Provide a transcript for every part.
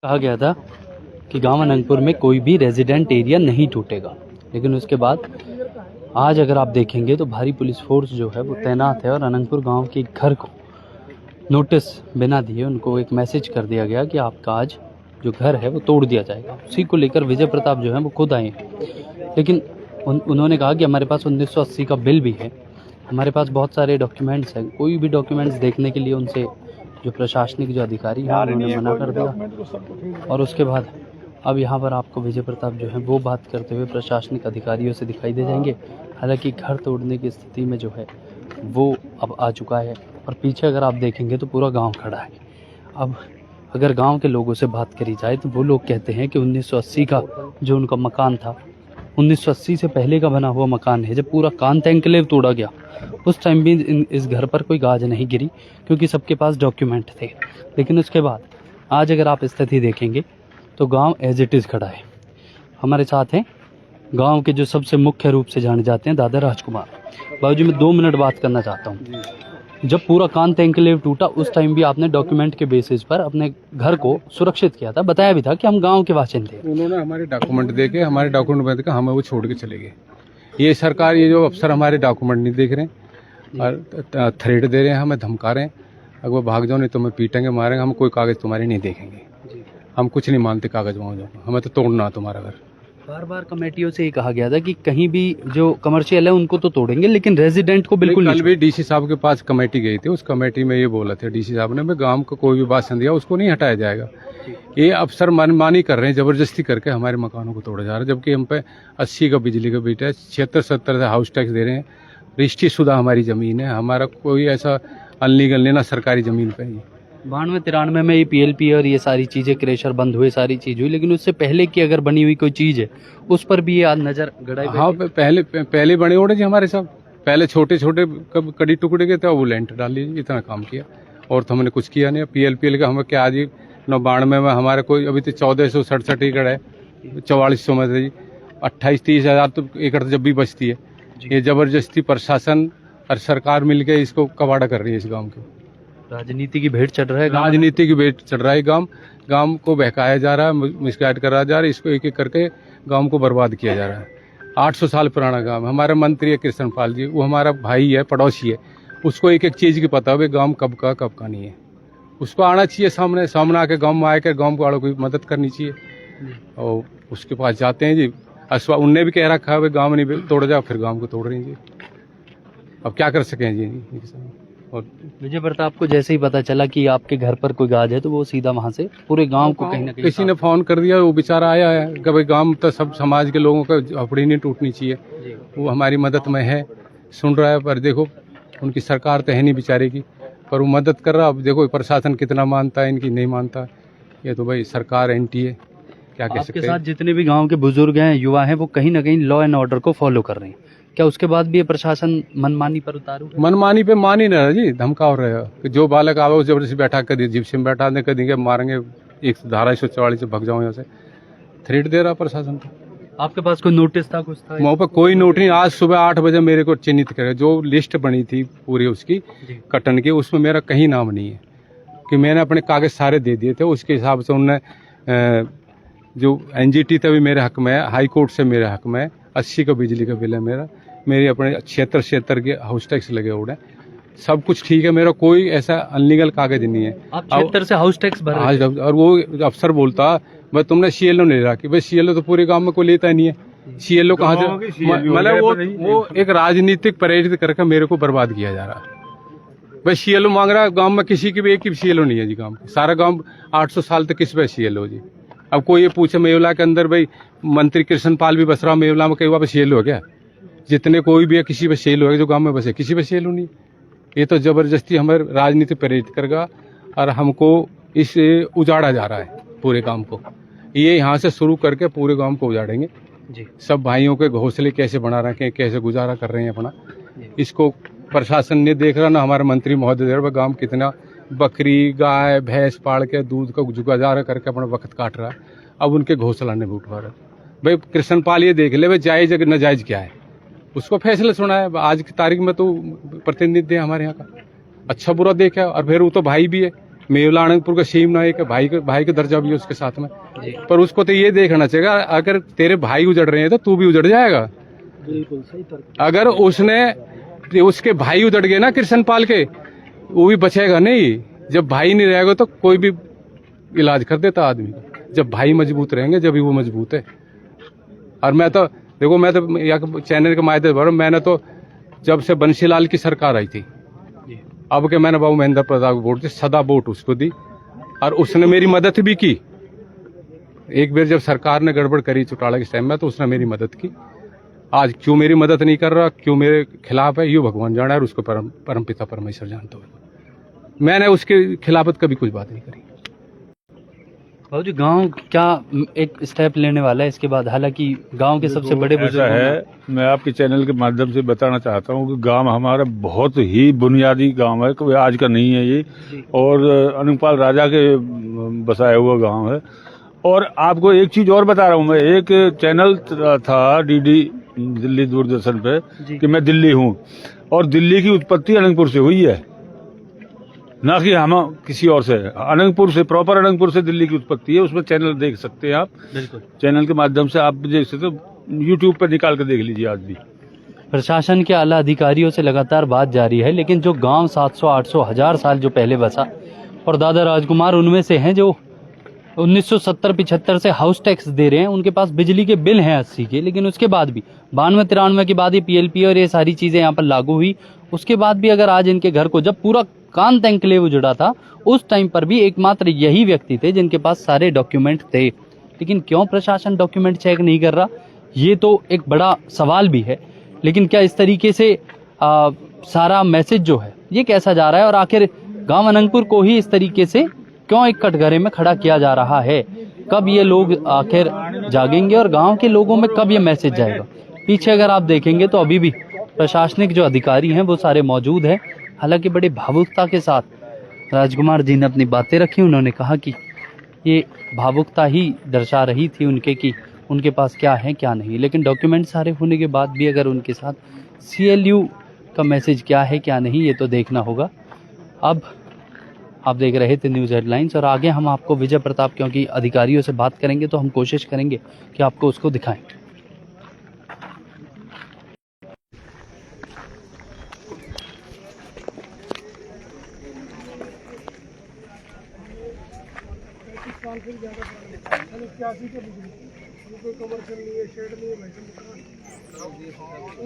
कहा गया था कि गांव अनंगपुर में कोई भी रेजिडेंट एरिया नहीं टूटेगा, लेकिन उसके बाद आज अगर आप देखेंगे तो भारी पुलिस फोर्स जो है वो तैनात है और अनंगपुर गांव के एक घर को नोटिस बिना दिए उनको एक मैसेज कर दिया गया कि आपका आज जो घर है वो तोड़ दिया जाएगा। उसी को लेकर विजय प्रताप जो है वो खुद आए हैं, लेकिन उन्होंने कहा कि हमारे पास 1980 का बिल भी है, हमारे पास बहुत सारे डॉक्यूमेंट्स हैं। कोई भी डॉक्यूमेंट्स देखने के लिए उनसे जो प्रशासनिक जो अधिकारी हैं उन्होंने मना कर दिया। और उसके बाद अब यहाँ पर आपको विजय प्रताप जो है वो बात करते हुए प्रशासनिक अधिकारियों से दिखाई दे जाएंगे। हालांकि घर तोड़ने की स्थिति में जो है वो अब आ चुका है और पीछे अगर आप देखेंगे तो पूरा गांव खड़ा है। अब अगर गांव के लोगों से बात करी जाए तो वो लोग कहते हैं कि 1980 का जो उनका मकान था, 1980 से पहले का बना हुआ मकान है। जब पूरा कांत एन्क्लेव तोड़ा गया उस टाइम भी इस घर पर कोई गाज नहीं गिरी क्योंकि सबके पास डॉक्यूमेंट थे। लेकिन उसके बाद आज अगर आप स्थिति देखेंगे तो गांव एज इट इज़ खड़ा है। हमारे साथ हैं गांव के जो सबसे मुख्य रूप से जाने जाते हैं दादा राजकुमार। बाबूजी मैं 2 मिनट बात करना चाहता हूँ। जब पूरा कांत एन्क्लेव टूटा उस टाइम भी आपने डॉक्यूमेंट के बेसिस पर अपने घर को सुरक्षित किया था, बताया भी था कि हम गांव के वासिंदे हैं। उन्होंने हमारे डॉक्यूमेंट देके हमारे डॉक्यूमेंट देकर हमें वो छोड़ के चले गए। ये सरकार, ये जो अफसर हमारे डॉक्यूमेंट नहीं देख रहे हैं और थ्रेट दे रहे हैं, हमें धमका रहे हैं, अगर वो भाग जाओ नहीं तो मैं पीटेंगे मारेंगे, हम कोई कागज तुम्हारे नहीं देखेंगे। हम कुछ नहीं मानते कागज वहाँ, हमें तो तोड़ना तुम्हारा घर। बार बार कमेटियों से ये कहा गया था कि कहीं भी जो कमर्शियल है उनको तो तोड़ेंगे लेकिन रेजिडेंट को बिल्कुल नहीं। कल भी डीसी साहब के पास कमेटी गई थी, उस कमेटी में ये बोला था डीसी साहब ने, मैं गांव को कोई भी बासिंदा दिया उसको नहीं हटाया जाएगा। ये अफसर मनमानी कर रहे हैं, जबरदस्ती करके हमारे मकानों को तोड़ा जा रहा है, जबकि हम पे 80 का बिजली का बिल है, 76-70 से हाउस टैक्स दे रहे हैं, रजिस्ट्री शुदा हमारी जमीन है, हमारा कोई ऐसा अनलीगल लेना सरकारी जमीन पे ही। 92-93 में ये PLP और ये सारी चीज़ें क्रेशर बंद हुए, सारी चीज़ हुई, लेकिन उससे पहले की अगर बनी हुई कोई चीज़ है उस पर भी ये आज नज़र गड़ाई। हाँ, पहले बड़े ओढ़े जी हमारे सब, पहले छोटे छोटे कड़ी टुकड़े के थे, वो लेंटर डाल लीजिए, इतना काम किया और तो हमने कुछ किया नहीं। PLPL का हमें क्या आज 92 में हमारे कोई अभी तो 1467 एकड़ है, 4400 में से 28-30 हज़ार तो एकड़ जब भी बचती है। ये जबरदस्ती प्रशासन और सरकार मिलकर इसको कबाड़ा कर रही है। इस गाँव के राजनीति की भेंट चढ़ रहा है, राजनीति की भेंट चढ़ रहा है। गांव को बहकाया जा रहा है, मिसगाइड करा जा रहा है, इसको एक एक करके गांव को बर्बाद किया जा रहा है। 800 साल पुराना गांव। हमारा मंत्री है कृष्णपाल जी, वो हमारा भाई है, पड़ोसी है, उसको एक एक चीज़ की पता है गांव कब का नहीं है। उसको आना चाहिए सामने आके गांव में आकर गांव वालों की मदद करनी चाहिए। और उसके पास जाते हैं जी, उनने भी कह रखा है गाँव नहीं तोड़ जाओ, फिर गाँव को तोड़ रही जी। अब क्या कर सकें जी। और विजय प्रताप को जैसे ही पता चला कि आपके घर पर कोई गाज है तो वो सीधा वहां से पूरे गांव को कहीं ना कहीं किसी ने फोन कर दिया, वो बेचारा आया है कि भाई गांव तो सब समाज के लोगों का झोपड़ी नहीं टूटनी चाहिए, वो हमारी मदद में है, सुन रहा है। पर देखो उनकी सरकार तो है नहीं बेचारे की, पर वो मदद कर रहा। अब देखो प्रशासन कितना मानता है, इनकी नहीं मानता। ये तो भाई सरकार एंटी है, क्या कह सकते हैं। आपके साथ जितने भी गाँव के बुजुर्ग हैं, युवा हैं, वो कहीं ना कहीं लॉ एंड ऑर्डर को फॉलो कर रहे हैं। क्या उसके बाद भी ये प्रशासन मनमानी पर उतारू है? मनमानी पे मान ही नहीं रहा जी, धमका रहे हो कि जो बालक आवे उस जबरदस्ती बैठा कर दी, जिप्सी में बैठा दे, करेंगे मारेंगे, एक धारा 144 से भग जाओ यहाँ से, थ्रेट दे रहा प्रशासन। तो आपके पास कोई नोटिस था, कुछ था? वहाँ पर कोई नोट नहीं। आज सुबह 8 बजे मेरे को चिन्हित करे, जो लिस्ट बनी थी पूरी उसकी कटन की, उसमें मेरा कहीं नाम नहीं है कि मैंने अपने कागज सारे दे दिए थे। उसके हिसाब से उन्होंने जो NGT तभी मेरे हक में है, हाई कोर्ट से मेरे हक में है, 80 का बिजली का बिल है मेरे अपने क्षेत्र के हाउस टैक्स लगे हुए हैं, सब कुछ ठीक है, मेरा कोई ऐसा अनलीगल कागज नहीं है। आप क्षेत्र से हाउस टैक्स भर रहे हैं? और वो अफसर बोलता भाई तुमने CLO नहीं रखी, भाई CLO तो पूरे गांव में कोई लेता ही नहीं है। CLO कहाँ से, मतलब वो एक राजनीतिक प्रेरित करके मेरे को बर्बाद किया जा रहा है। भाई CLO मांग रहा है गाँव में, किसी की भी एक की CLO नहीं है जी गाँव में, सारा गाँव 800 साल तक किस पे CLO जी। अब कोई ये पूछे मेवला के अंदर भाई मंत्री कृष्णपाल भी बस रहा, मेवला में कहीं वहाँ पे CLO हो गया, जितने कोई भी है किसी पे CLO है जो गांव में बसे, किसी पे CLO नहीं। ये तो जबरदस्ती हमारे राजनीति प्रेरित करेगा और हमको इस उजाड़ा जा रहा है पूरे गांव को। ये यहाँ से शुरू करके पूरे गांव को उजाड़ेंगे जी। सब भाइयों के घोंसले कैसे बना रखे, कैसे गुजारा कर रहे हैं अपना, इसको प्रशासन ने देख रहा ना। हमारे मंत्री महोदय गाँव कितना बकरी गाय भैंस पाल के दूध का गुजारा करके अपना वक्त काट रहा है, अब उनके घोंसला नहीं उठवा रहा। भाई कृष्णपाल ये देख ले भाई जायज अगर नाजायज क्या है, उसको फैसला सुना है। आज की तारीख में तो प्रतिनिधि है हमारे यहाँ का, अच्छा बुरा देखा, और फिर वो तो भाई भी है, मेवला अनंतपुर का सीम नायक है, भाई का दर्जा भी है उसके साथ में। पर उसको तो ये देखना चाहिए, अगर तेरे भाई उजड़ रहे हैं तो तू भी उजड़ जाएगा। बिल्कुल सही तर्क। अगर उसके भाई उजड़ गए ना कृष्ण पाल के, वो भी बचेगा नहीं। जब भाई नहीं रहेगा तो कोई भी इलाज कर देता आदमी। जब भाई मजबूत रहेंगे जब भी वो मजबूत है। और मैं तो देखो, मैं तो यहाँ चैनल के माध्यम से मैंने तो जब से बंसीलाल की सरकार आई थी, अब के मैंने बाबू महेंद्र प्रताप को वोट दी, सदा वोट उसको दी, और उसने मेरी मदद भी की। एक बार जब सरकार ने गड़बड़ करी चौटाला के टाइम में, तो उसने मेरी मदद की। आज क्यों मेरी मदद नहीं कर रहा, क्यों मेरे खिलाफ है, ये भगवान जाना है और उसको परम पिता परमेश्वर जानते हुए मैंने उसके खिलाफत कभी कुछ बात नहीं करी। बाबू जी, गांव क्या एक स्टेप लेने वाला है इसके बाद? हालांकि गांव के सबसे बड़े बुजुर्ग है, मैं आपके चैनल के माध्यम से बताना चाहता हूं कि गांव हमारा बहुत ही बुनियादी गांव है, कोई आज का नहीं है ये, और अनंगपाल राजा के बसाया हुआ गांव है। और आपको एक चीज और बता रहा हूं, मैं एक चैनल था डीडी दिल्ली दूरदर्शन पे कि मैं दिल्ली हूं, और दिल्ली की उत्पत्ति अनंतपुर से हुई है, ना कि हम किसी और से। अनंतपुर से, प्रॉपर अनंतपुर से दिल्ली की उत्पत्ति है। उसमें चैनल देख सकते हैं आप, बिल्कुल चैनल के माध्यम से आप देख सकते हो, यूट्यूब पर निकाल कर देख लीजिए आज भी। प्रशासन के आला अधिकारियों से लगातार बात जारी है, लेकिन जो गांव 700, 800, 1000 साल जो पहले बसा, और दादा राजकुमार उनमें से हैं जो 1970-75 से हाउस टैक्स दे रहे हैं, उनके पास बिजली के बिल हैं 80 के, लेकिन उसके बाद भी 92-93 के बाद ये PLP और ये सारी चीजें यहाँ पर लागू हुई, उसके बाद भी अगर आज इनके घर को, जब पूरा कांत एन्क्लेव उजड़ा था उस टाइम पर भी एकमात्र यही व्यक्ति थे जिनके पास सारे डॉक्यूमेंट थे। लेकिन क्यों प्रशासन डॉक्यूमेंट चेक नहीं कर रहा, ये तो एक बड़ा सवाल भी है। लेकिन क्या इस तरीके से सारा मैसेज जो है ये कैसा जा रहा है, और आखिर गांव अनंगपुर को ही इस तरीके से क्यों एक कटघरे में खड़ा किया जा रहा है? कब ये लोग आखिर जागेंगे और गांव के लोगों में कब ये मैसेज जाएगा? पीछे अगर आप देखेंगे तो अभी भी प्रशासनिक जो अधिकारी हैं वो सारे मौजूद हैं। हालांकि बड़ी भावुकता के साथ राजकुमार जी ने अपनी बातें रखी। उन्होंने कहा कि ये भावुकता ही दर्शा रही थी उनके कि उनके पास क्या है क्या नहीं, लेकिन डॉक्यूमेंट सारे होने के बाद भी अगर उनके साथ CLU का मैसेज क्या है क्या नहीं, ये तो देखना होगा। अब आप देख रहे थे न्यूज़ हेडलाइंस, और आगे हम आपको विजय प्रताप, क्योंकि अधिकारियों से बात करेंगे तो हम कोशिश करेंगे कि आपको उसको दिखाएं।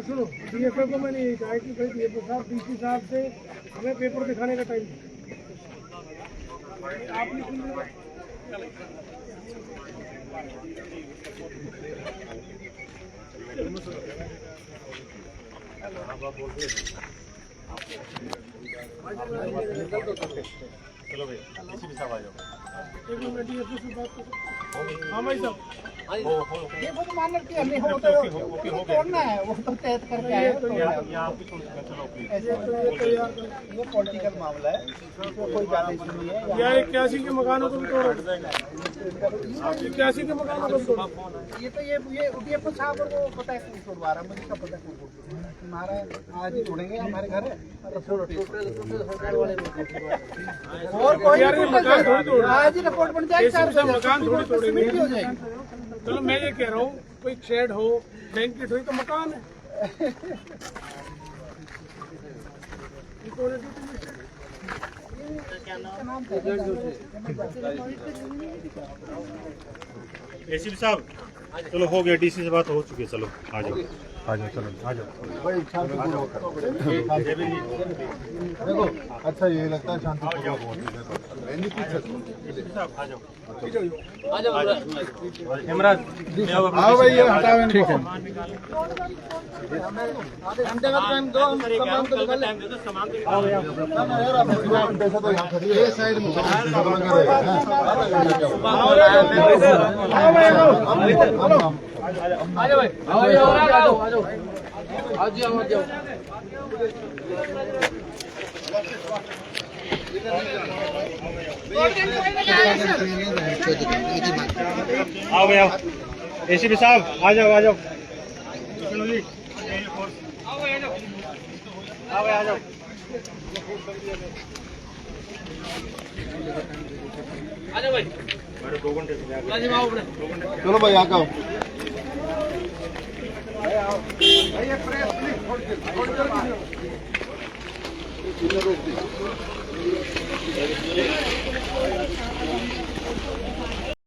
सुनो, DFO को मैंने ये कहा कि भाई DFO साहब, DC साहब से हमें पेपर दिखाने का टाइम आप नहीं सुन रहे। चलो भाई, DCP साहब आ जाओ। DFO से बात करो। हाँ भाई साहब, ये वो तो मान लेते हैं, नहीं हो तो तोड़ना है, वो तो तय करके आए तो ऐसे तो ये पॉलिटिकल मामला है, कोई ज्यादा इशू नहीं है। यार 81 के मकानों को भी तोड़, 81 के मकानों को तोड़, ये तो ये DFO साहब को पता है कौन तोड़वा रहा है, मुझे सब पता है कौन हमारा आज ही तोड़ेंगे हमारे घर है। और कोई मकान थोड़ी तोड़, आज ही रिपोर्ट बन जाएगी, मकान थोड़ी तोड़ेंगे हो जाएगी। चलो मैं ये कह रहा हूँ, कोई शेड हो, ब्लैंकेट हो, तो मकान है। ACP साहब, चलो हो गया, DC से बात हो चुकी है, चलो आ जाओ, आ जाओ, चलो आ जाओ। देखो अच्छा ये लगता है शांति आओ भाई, ये हटाओ, ठीक है। पैसा तो यहाँ खड़ी है साइड में, आओ भाई, आओ ACP साहब, आ जाओ, आ जाओ, चलो जी, आओ भाई, आ जाओ। चलो भाई आगे आओ